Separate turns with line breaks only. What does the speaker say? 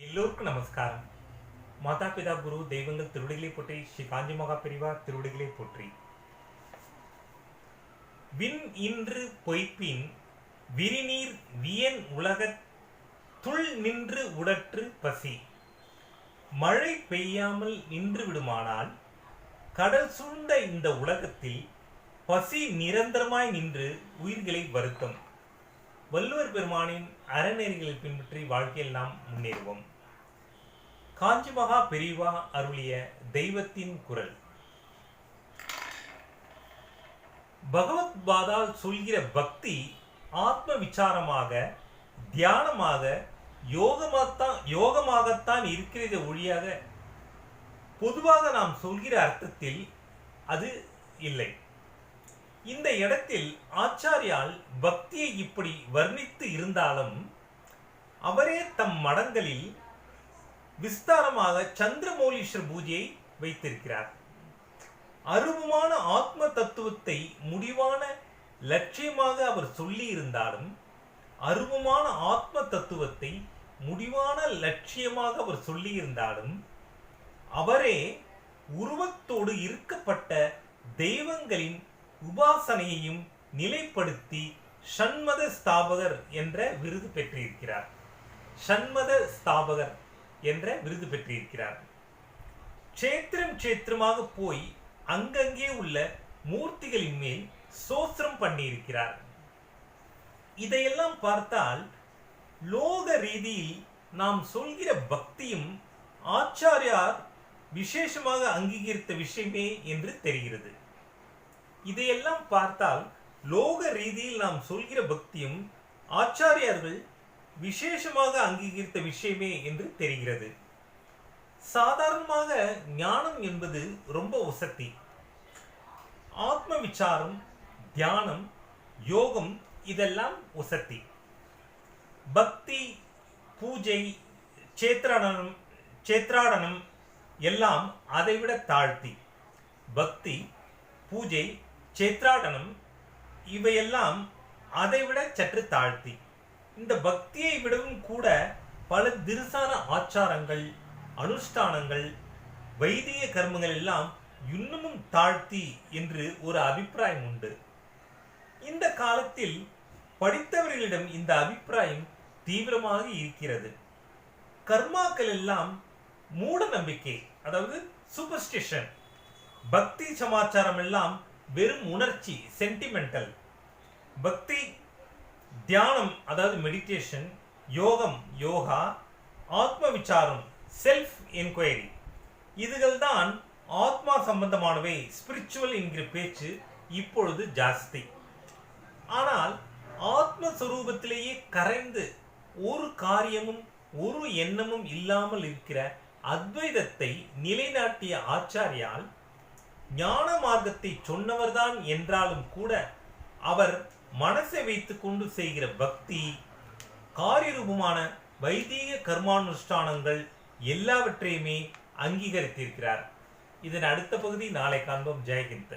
எல்லோருக்கும் நமஸ்காரம். மாதா பிதா குரு தெய்வங்கள் திருவடிகளை போற்றி. ஸ்ரீ காஞ்சி மகா பெரிவா திருவடிகளை போற்றி. விண் இன்று பொய்ப்பின் விரிநீர் வியன் உலகத் துள் நின்று உடற்று பசி. மழை பெய்யாமல் நின்று விடுமானால் கடல் சூழ்ந்த இந்த உலகத்தில் பசி நிரந்தரமாய் நின்று உயிர்களை வருத்தும். வள்ளுவர் பெருமானின் அறநெறிகளை பின்பற்றி வாழ்க்கையில் நாம் முன்னேறுவோம். காஞ்சி மகா பெரிவா அருளிய தெய்வத்தின் குரல். பகவத் பாதால் சொல்கிற பக்தி ஆத்ம விசாரமாக, தியானமாக, யோகமாகத்தான் இருக்கிறது ஒழியாக பொதுவாக நாம் சொல்கிற அர்த்தத்தில் அது இல்லை. இந்த இடத்தில் ஆச்சாரியால் பக்தியை இப்படி வர்ணித்து இருந்தாலும் அவரே தம் மடங்களில் விஸ்தாரமாக சந்திரமௌலீஸ்வர பூஜையை வைத்திருக்கிறார். அருவமான ஆத்ம தத்துவத்தை முடிவான லட்சியமாக அவர் சொல்லி இருந்தாலும் அருவமான ஆத்ம தத்துவத்தை முடிவான லட்சியமாக அவர் சொல்லி இருந்தாலும் அவரே உருவத்தோடு இருக்கப்பட்ட தெய்வங்களின் உபாசனையையும் நிலைப்படுத்தி ஷண்மத ஸ்தாபகர் என்ற விருது பெற்றிருக்கிறார். ஷண்மத ஸ்தாபகர் என்ற விருது பெற்றிருக்கிறார். க்ஷேத்திரமாக போய் அங்கங்கே உள்ள மூர்த்திகளின் மேல் சோஸ்திரம் பண்ணியிருக்கிறார். இதையெல்லாம் பார்த்தால் லோக ரீதியில் நாம் சொல்கிற பக்தியும் ஆச்சாரியார் விசேஷமாக அங்கீகரித்த விஷயமே என்று தெரிகிறது. இதையெல்லாம் பார்த்தால் லோக ரீதியில் நாம் சொல்கிற பக்தியும் ஆச்சாரியார்கள் விசேஷமாக அங்கீகரித்த விஷயமே என்று தெரிகிறது. சாதாரணமாக ஞானம் என்பது ரொம்ப வசதி. ஆத்ம விசாரம், தியானம், யோகம் இதெல்லாம் வசதி. பக்தி, பூஜை, சேத்ராடனம் எல்லாம் அதைவிட தாழ்த்தி. பக்தி, பூஜை, சேத்ராடனம் இவையெல்லாம் அதைவிட சற்று தாழ்த்தி. இந்த பக்தியை விடவும் கூட பல திரிசான ஆச்சாரங்கள், அனுஷ்டானங்கள், வைதிக கர்மங்கள் எல்லாம் இன்னமும் தாழ்த்தி என்று ஒரு அபிப்பிராயம் உண்டு. இந்த காலத்தில் படித்தவர்களிடம் இந்த அபிப்பிராயம் தீவிரமாக இருக்கிறது. கர்மாக்கள் எல்லாம் மூட நம்பிக்கை, அதாவது சூப்பர்ஸ்டிஷன். பக்தி சமாச்சாரம் எல்லாம் வெறும் உணர்ச்சி, சென்டிமெண்டல். பக்தி, தியானம் அதாவது மெடிடேஷன், யோகம் யோகா, ஆத்ம விசாரம் செல்ஃப் என்கொயரி, இதுகள் தான் ஆத்மா சம்பந்தமானவை, ஸ்பிரிச்சுவல் என்கிற பேச்சு இப்பொழுது ஜாஸ்தி. ஆனால் ஆத்மஸ்வரூபத்திலேயே கரைந்து ஒரு காரியமும் ஒரு எண்ணமும் இல்லாமல் இருக்கிற அத்வைதத்தை நிலைநாட்டிய ஆச்சாரியால் ஞான மார்க்கத்தை சொன்னவர்தான் என்றாலும் கூட அவர் மனசை வைத்துக் கொண்டு செய்கிற பக்தி, காரியரூபமான வைதீக கர்மானுஷ்டானங்கள் எல்லாவற்றையுமே அங்கீகரித்திருக்கிறார். இதன் அடுத்த பகுதி நாளை காண்போம். ஜெயஹிந்த்.